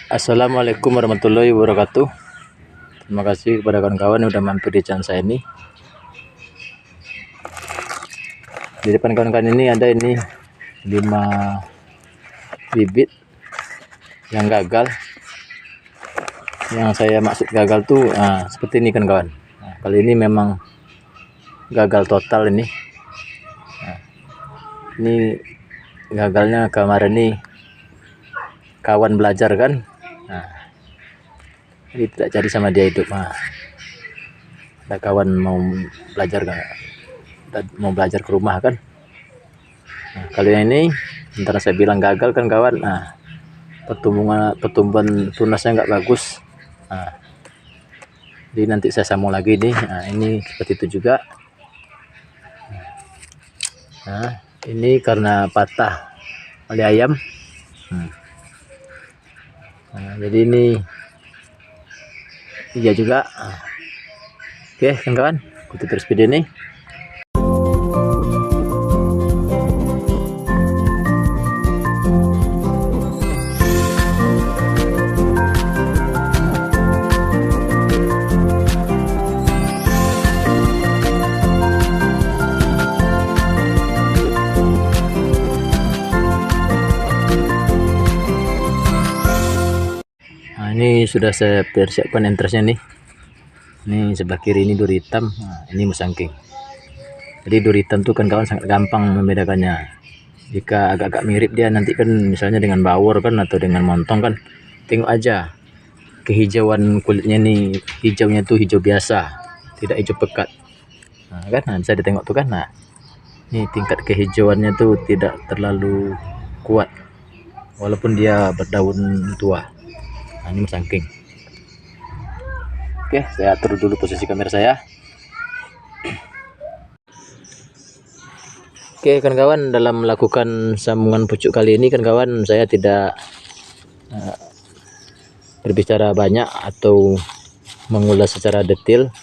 Assalamualaikum warahmatullahi wabarakatuh. Terima kasih kepada kawan-kawan yang udah mampir di channel saya ini. Di depan kawan-kawan ini ada 5 bibit yang gagal. Yang saya maksud gagal tuh seperti ini kan kawan. Kali ini memang gagal total ini. Ini gagalnya kemarin nih kawan belajar kan. Ini tidak jadi sama dia hidup. Ada kawan mau belajar ke rumah kan. Kali ini sementara saya bilang gagal kan kawan. Pertumbuhan tunasnya nggak bagus. Jadi nanti saya sambung lagi nih. Ini seperti itu juga. Ini karena patah oleh ayam. Jadi ini iya juga. Oke kawan-kawan, ikuti terus video ini. Ini sudah saya persiapkan entrasnya nih. Ini sebelah kiri ini duri hitam, ini musangking. Jadi duri hitam tuh kan kawan sangat gampang membedakannya. Jika agak-agak mirip dia nanti kan misalnya dengan bawor kan atau dengan montong kan, tengok aja kehijauan kulitnya nih, hijaunya tuh hijau biasa, tidak hijau pekat. Bisa ditengok tuh kan. Ini tingkat kehijauannya tuh tidak terlalu kuat walaupun dia berdaun tua. Ini musangking. Oke, saya atur dulu posisi kamera saya. Oke kawan-kawan, dalam melakukan sambungan pucuk kali ini kan kawan, saya tidak berbicara banyak atau mengulas secara detail.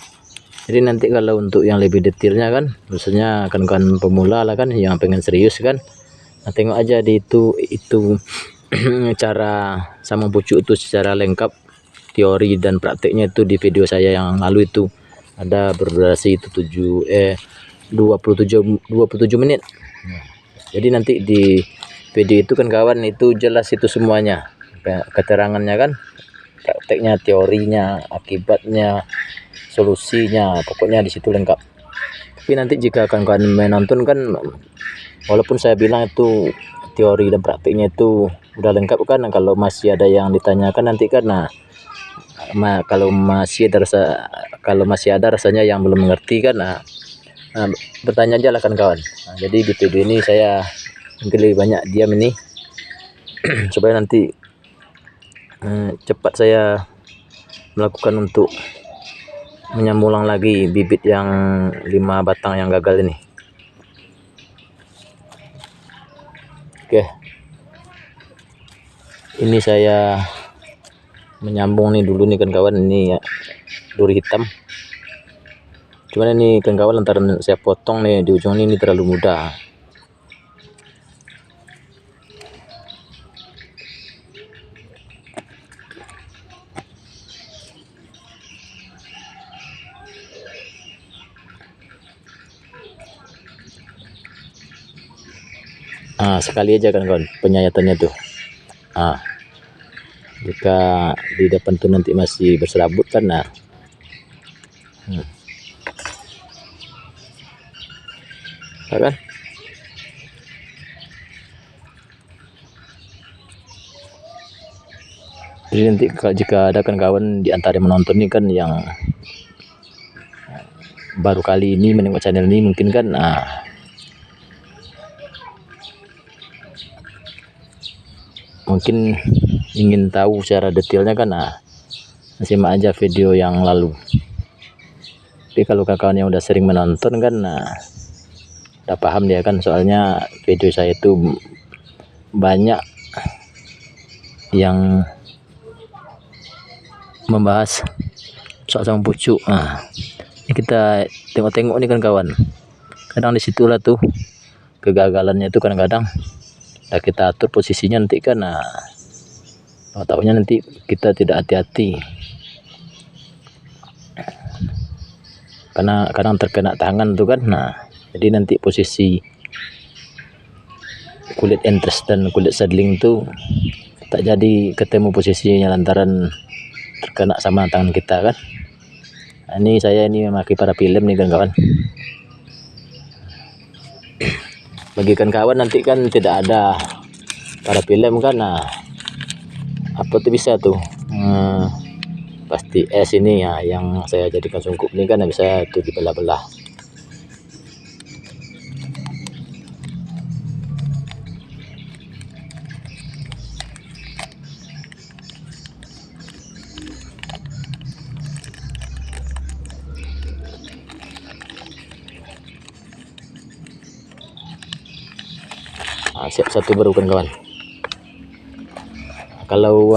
Jadi nanti kalau untuk yang lebih detailnya kan, khususnya kawan-kawan pemula lah kan, yang pengen serius kan, tengok aja di itu cara sambung pucuk itu secara lengkap, teori dan prakteknya itu di video saya yang lalu itu ada berdurasi itu 27 menit. Jadi nanti di video itu kan kawan itu jelas itu semuanya, keterangannya kan, prakteknya, teorinya, akibatnya, solusinya, pokoknya di situ lengkap. Tapi nanti jika kawan-kawan menonton kan, walaupun saya bilang itu teori dan prakteknya itu udah lengkap kan, kalau masih ada yang ditanyakan nanti kan, kalau masih ada rasanya yang belum mengerti kan, bertanya aja lah kan kawan. Jadi di video ini saya mungkin lebih banyak diam ini supaya nanti cepat saya melakukan untuk menyambung lagi bibit yang 5 batang yang gagal ini. Oke, ini saya menyambung nih dulu nih kan kawan. Ini ya duri hitam, cuman ini kan kawan lantaran saya potong nih di ujung ini terlalu mudah. Sekali aja kan kawan penyayatannya tuh. Jika di depan tuh nanti masih berserabut kan, kan? Jadi nanti jika ada kan kawan di antara yang menonton ini kan yang baru kali ini menengok channel ini mungkin kan, mungkin ingin tahu secara detailnya kan, simak aja video yang lalu. Tapi kalau kawan-kawan yang udah sering menonton kan, udah paham dia kan, soalnya video saya itu banyak yang membahas soal sambung pucuk. Ini kita tengok-tengok nih kan kawan, kadang disitulah tuh kegagalannya itu kadang-kadang. Kita atur posisinya nanti kan, Tahunya nanti kita tidak hati-hati, karena kadang terkena tangan tuh kan. Nah, jadi nanti posisi kulit entres dan kulit seedling tuh tak jadi ketemu posisinya lantaran terkena sama tangan kita kan. Nah, ini saya ini memakai parafilm nih kan kawan. Bagikan kawan nanti kan tidak ada parafilm kan, nah apa tuh bisa tuh pasti es ini ya yang saya jadikan sungkup ini kan bisa tuh dibelah-belah. Nah, siap satu baru kan kawan. Kalau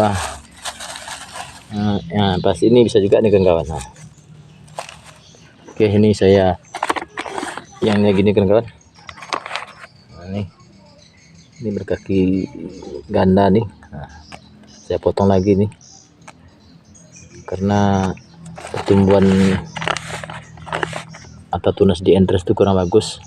ya pas ini bisa juga nih kan kawan. Nah, oke, ini saya yang gini kan kawan. Nah, ini berkaki ganda nih. Nah, saya potong lagi nih karena pertumbuhan atau tunas di entres itu kurang bagus.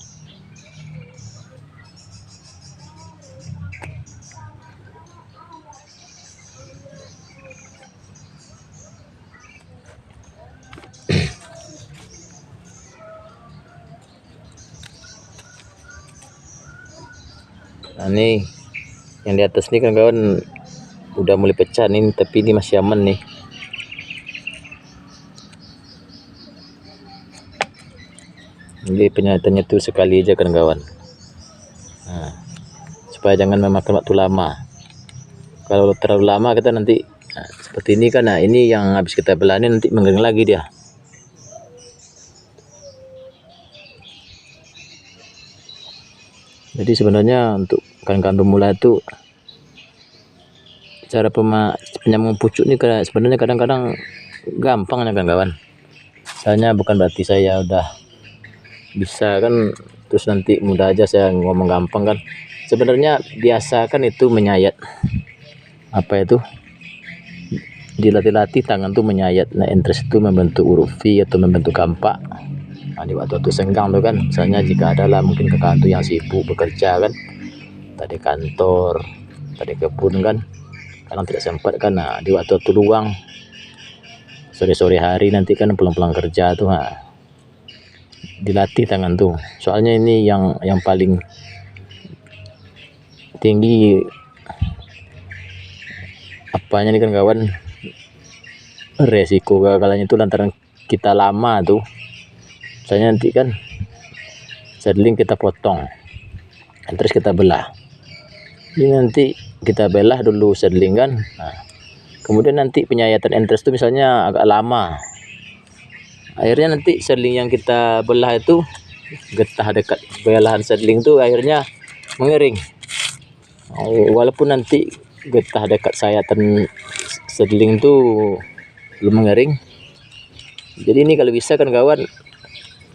Nah, ini yang di atas nih kan kawan udah mulai pecah nih, tapi ini masih aman nih. Jadi penyayatannya tuh sekali aja kan kawan. Nah, supaya jangan memakan waktu lama. Kalau terlalu lama kita nanti seperti ini kan. Nah, ini yang habis kita belah ini nanti mengering lagi dia. Jadi sebenarnya untuk kawan-kawan pemula itu cara penyambung pucuk ini sebenarnya kadang-kadang gampang ya kawan. Soalnya bukan berarti saya udah bisa kan terus nanti mudah aja saya ngomong gampang kan. Sebenarnya biasa kan itu menyayat, apa itu, dilatih-latih tangan tuh menyayat. Nah, entres itu membentuk huruf V atau membentuk kampak. Nah, di waktu senggang tuh kan, misalnya jika adalah mungkin kakak tuh yang sibuk bekerja kan, tadi kantor, tadi kebun kan, kadang tidak sempat kan. Nah, di waktu luang sore-sore hari nanti kan pulang-pulang kerja tuh, nah, dilatih tangan tuh. Soalnya ini yang paling tinggi apanya nih kan kawan, resiko gagalnya itu lantaran kita lama tuh. Misalnya nanti kan seedling kita potong, terus kita belah. Ini nanti kita belah dulu seedling kan. Nah, kemudian nanti penyayatan entres itu misalnya agak lama. Akhirnya nanti seedling yang kita belah itu getah dekat belahan seedling itu akhirnya mengering. Walaupun nanti getah dekat sayatan seedling itu belum mengering. Jadi ini kalau bisa kan kawan,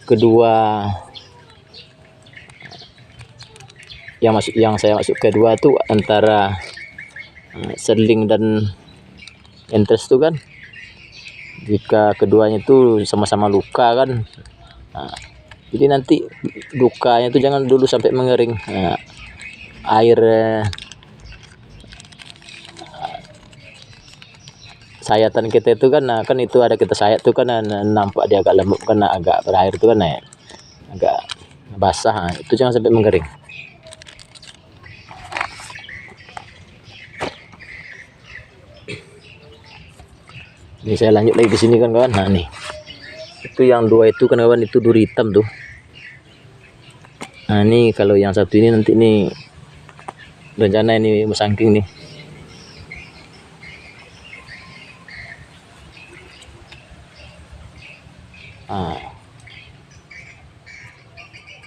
kedua yang saya masuk kedua tuh antara seedling dan entres tuh kan, jika keduanya itu sama-sama luka kan, nah, jadi nanti lukanya itu jangan dulu sampai mengering. Nah, air sayatan kita itu kan, nah, kan itu ada kita sayat tuh kan, nampak dia agak lembut kan, agak berair tuh kan, agak basah. Nah, itu jangan sampai mengering. Ini saya lanjut lagi ke sini kan kawan. Nah, nih itu yang dua itu kan kawan, itu duri hitam tuh. Nah, ini kalau yang satu ini nanti nih rencana ini musangking nih.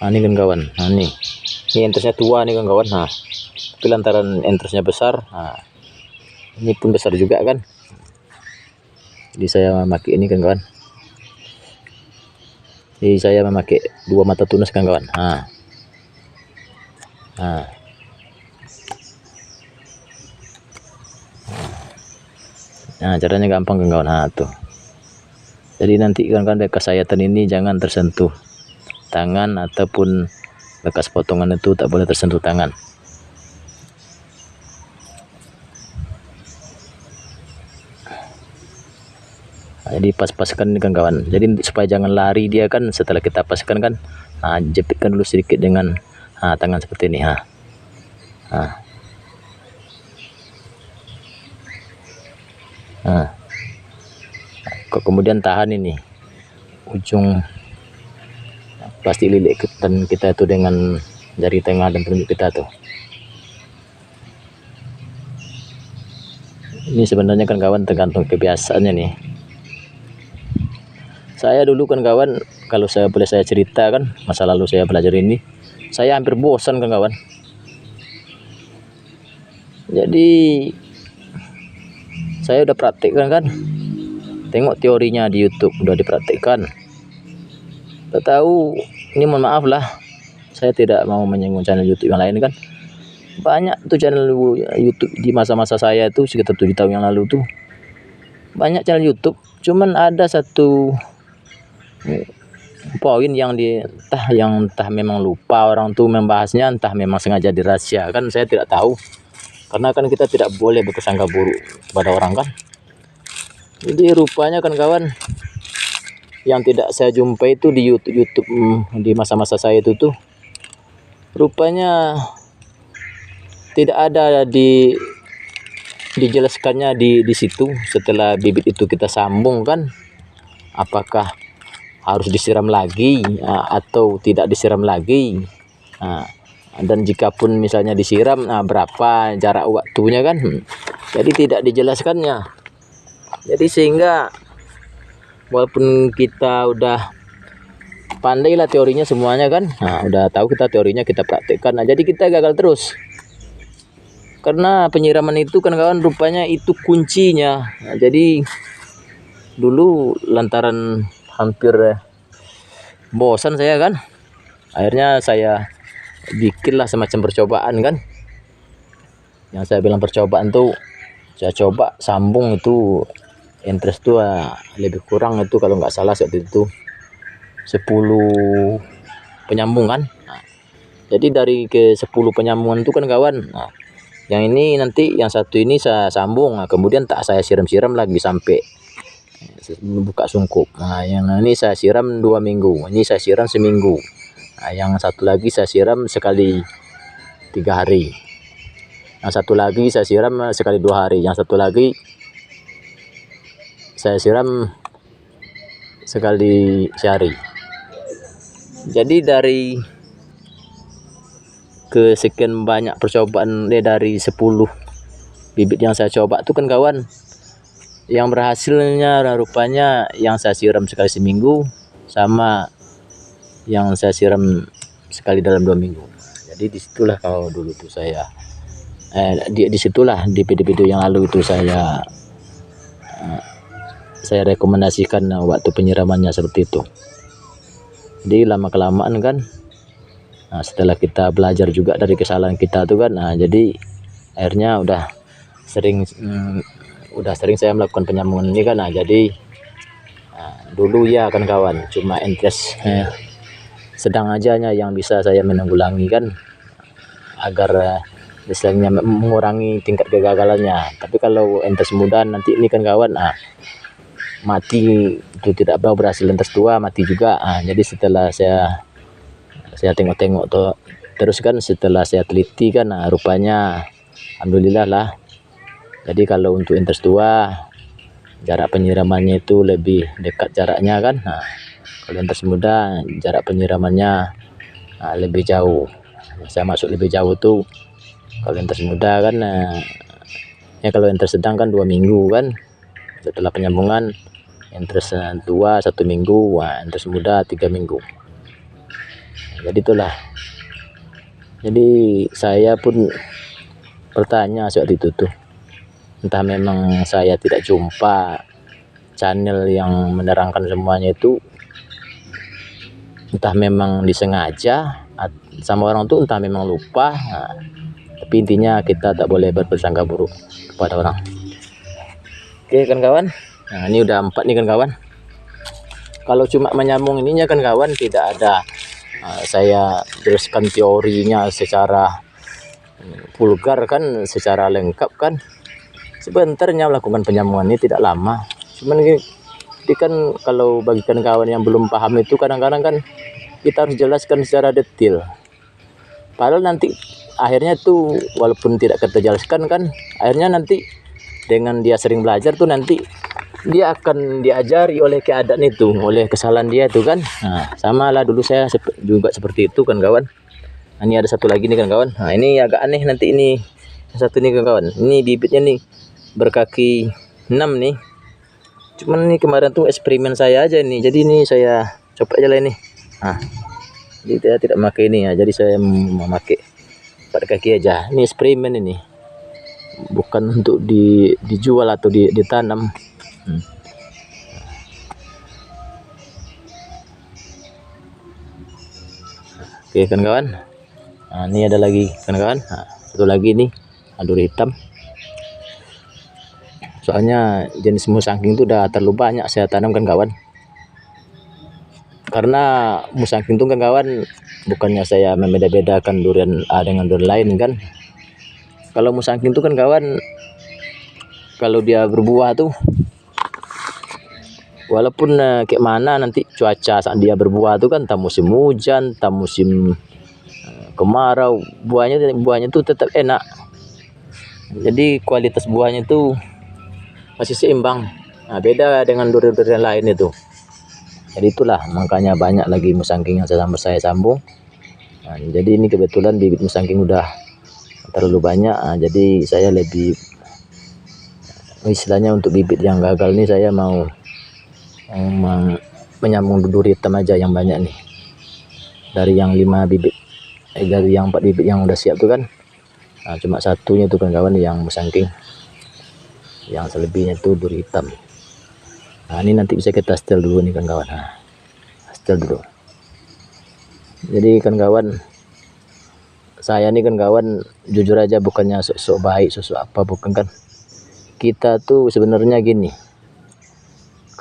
Nah, ini kan kawan. Nah, ini entresnya tua nih kan kawan. Nah, tapi lantaran entresnya besar, nah, ini pun besar juga kan. Jadi saya memakai ini kan kawan. Jadi saya memakai 2 mata tunas kan kawan. Nah, Nah, caranya gampang kan kawan. Nah, tuh. Jadi nanti kan bekas sayatan ini jangan tersentuh tangan, ataupun bekas potongan itu tak boleh tersentuh tangan. Nah, jadi pas-paskan kan kawan. Jadi supaya jangan lari dia kan, setelah kita paskan kan, nah, jepitkan dulu sedikit dengan tangan seperti ini. Kemudian tahan ini ujung plastik lilit dan kita itu dengan jari tengah dan telunjuk kita tuh. Ini sebenarnya kan kawan tergantung kebiasaannya nih. Saya dulu kan kawan, kalau boleh saya cerita kan, masa lalu saya belajar ini, saya hampir bosan kan kawan. Jadi saya udah praktekkan kan, tengok teorinya di YouTube udah dipraktekkan. Tidak tahu, ini mohon maaf lah, saya tidak mau menyinggung channel YouTube yang lain kan. Banyak tuh channel YouTube di masa-masa saya itu sekitar 7 tahun yang lalu tuh. Banyak channel YouTube, cuman ada satu poin yang entah memang lupa orang tuh membahasnya, entah memang sengaja dirahasiakan, saya tidak tahu. Karena kan kita tidak boleh berprasangka buruk kepada orang kan. Jadi rupanya kan kawan, yang tidak saya jumpai itu di YouTube di masa-masa saya itu tuh, rupanya tidak ada dijelaskannya di situ. Setelah bibit itu kita sambung kan, apakah harus disiram lagi atau tidak disiram lagi, dan jika pun misalnya disiram, berapa jarak waktunya kan. Jadi tidak dijelaskannya. Jadi sehingga walaupun kita udah pandai lah teorinya semuanya kan, udah tahu kita teorinya, kita praktekkan, jadi kita gagal terus. Karena penyiraman itu kan kawan, rupanya itu kuncinya. Jadi dulu lantaran hampir bosan saya kan, akhirnya saya bikinlah semacam percobaan kan. Yang saya bilang percobaan tuh, saya coba sambung itu interest tuh lebih kurang itu kalau nggak salah waktu itu 10 penyambungan. Jadi dari ke 10 penyambungan itu kan kawan, yang ini nanti yang satu ini saya sambung, kemudian tak saya siram-siram lagi sampai buka sungkup. Yang ini saya siram 2 minggu, ini saya siram seminggu. Yang satu lagi saya siram sekali 3 hari. Yang satu lagi saya siram sekali 2 hari. Yang satu lagi saya siram sekali sehari. Jadi dari kesekian banyak percobaan dari 10 bibit yang saya coba itu kan kawan, yang berhasilnya rupanya yang saya siram sekali seminggu sama yang saya siram sekali dalam 2 minggu. Jadi disitulah kalau dulu tuh saya disitulah di video-video yang lalu itu saya rekomendasikan waktu penyiramannya seperti itu. Jadi lama kelamaan kan, setelah kita belajar juga dari kesalahan kita tuh kan, jadi akhirnya udah sering saya melakukan penyambungan ini kan. Jadi dulu ya kan kawan, cuma interest sedang aja yang bisa saya menanggulangi kan, agar misalnya mengurangi tingkat kegagalannya. Tapi kalau interest mudah nanti ini kan kawan, mati itu tidak berhasil, interest tua mati juga. Jadi setelah saya tengok-tengok tuh terus kan, setelah saya teliti kan, rupanya alhamdulillah lah. Jadi kalau untuk interest tua, jarak penyiramannya itu lebih dekat jaraknya kan. Kalau interest muda, jarak penyiramannya lebih jauh. Saya masuk lebih jauh tuh kalau interest muda kan, kalau interest sedang kan 2 minggu kan. Setelah penyambungan, interest tua 1 minggu, interest muda 3 minggu. Jadi itulah. Jadi saya pun bertanya saat itu tuh, entah memang saya tidak jumpa channel yang menerangkan semuanya itu, entah memang disengaja sama orang tuh, entah memang lupa. Tapi intinya kita tak boleh berprasangka buruk kepada orang. Oke kan kawan, nah ini udah 4 nih kan kawan. Kalau cuma menyambung ininya kan kawan, tidak ada saya jelaskan teorinya secara vulgar kan, secara lengkap kan. Sebentarnya melakukan penyambungan ini tidak lama. Cuman ini kan kalau bagi kawan yang belum paham itu kadang-kadang kan kita harus jelaskan secara detail. Padahal nanti akhirnya tuh walaupun tidak kita jelaskan kan, akhirnya nanti dengan dia sering belajar tuh nanti dia akan diajari oleh keadaan itu, oleh kesalahan dia itu kan. Nah, sama lah dulu saya juga seperti itu kan kawan. Nah, ini ada satu lagi nih kan kawan. Nah, ini agak aneh nanti ini. Satu nih kan kawan. Ini bibitnya nih berkaki 6 nih. Cuman nih kemarin tuh eksperimen saya aja nih. Jadi ini saya coba aja lah ini. Nah, jadi saya tidak memakai ini ya. Jadi saya memakai 4 kaki aja. Ini eksperimen ini. Bukan untuk dijual atau ditanam. Oke kan kawan. Nah, ini ada lagi kan kawan. Nah, satu lagi nih duri hitam. Soalnya jenis musangking itu udah terlalu banyak saya tanam kan kawan. Karena musangking itu kan kawan, bukannya saya membeda-bedakan durian A dengan durian lain kan. Kalau musangking itu kan kawan, kalau dia berbuah tuh walaupun kayak mana nanti cuaca saat dia berbuah tuh kan, entah musim hujan, entah musim kemarau, buahnya tuh tetap enak. Jadi kualitas buahnya tuh masih seimbang. Nah, beda dengan durian-durian lain itu. Jadi itulah makanya banyak lagi musangking yang saya sambung. Nah, jadi ini kebetulan bibit musangking udah terlalu banyak. Nah, jadi saya lebih istilahnya untuk bibit yang gagal nih saya mau menyambung duri hitam aja yang banyak nih. Dari yang 5 bibit, dari yang 4 bibit yang udah siap tuh kan. Nah, cuma satunya tuh kan kawan yang musangking. Yang selebihnya tuh duri hitam. Nah, ini nanti bisa kita setel dulu nih kan kawan. Nah, setel dulu. Jadi kan kawan, saya nih kan kawan jujur aja bukannya sok baik, sok apa, bukan kan. Kita tuh sebenarnya gini.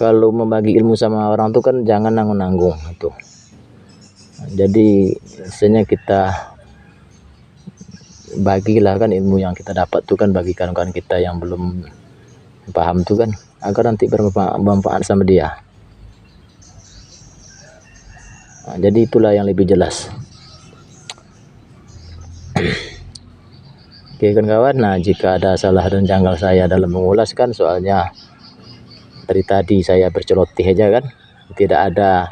Kalau membagi ilmu sama orang tuh kan jangan nanggung-nanggung itu. Jadi misalnya kita bagilah kan ilmu yang kita dapat tuh kan, bagi kawan-kawan kita yang belum paham tuh kan, agar nanti bermanfaat sama dia. Nah, jadi itulah yang lebih jelas. Oke kan kawan, nah jika ada salah dan janggal saya dalam mengulas kan, soalnya dari tadi saya berceloteh aja kan, tidak ada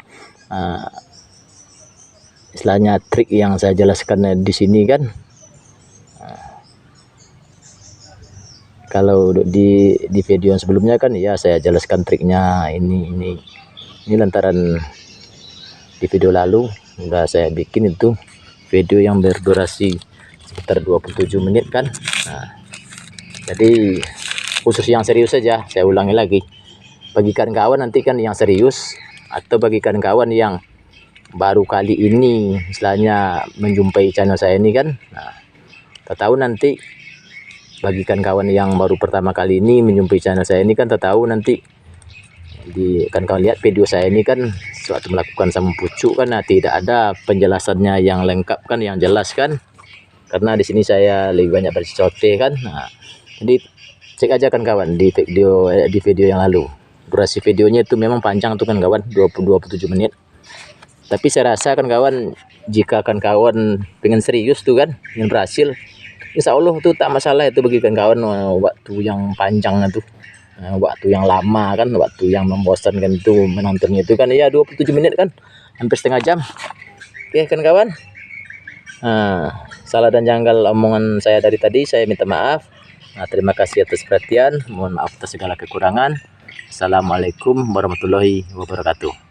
istilahnya trik yang saya jelaskan di sini kan. Kalau di video yang sebelumnya kan ya saya jelaskan triknya ini lantaran di video lalu udah saya bikin itu video yang berdurasi sekitar 27 menit kan. Nah, jadi khusus yang serius saja saya ulangi lagi, bagi kawan nanti kan yang serius atau bagi kawan yang baru kali ini istilahnya menjumpai channel saya ini kan. Nah, tahu nanti bagi kawan yang baru pertama kali ini menjumpai channel saya ini kan, tahu nanti kan kawan lihat video saya ini kan sewaktu melakukan sama pucuk kan, nah, tidak ada penjelasannya yang lengkap kan, yang jelas kan, karena di sini saya lebih banyak berceloteh kan. Nah, jadi cek aja kan kawan di video yang lalu, durasi videonya itu memang panjang tuh kan kawan, 27 menit. Tapi saya rasa kan kawan, jika kan kawan pengen serius tuh kan, ingin berhasil, insya Allah tuh tak masalah itu bagi kawan waktu yang panjang itu, waktu yang lama kan, waktu yang membosankan itu menontonnya itu kan ya 27 menit kan, hampir setengah jam. Oke kan kawan, salah dan janggal omongan saya dari tadi saya minta maaf. Terima kasih atas perhatian, mohon maaf atas segala kekurangan. Assalamualaikum warahmatullahi wabarakatuh.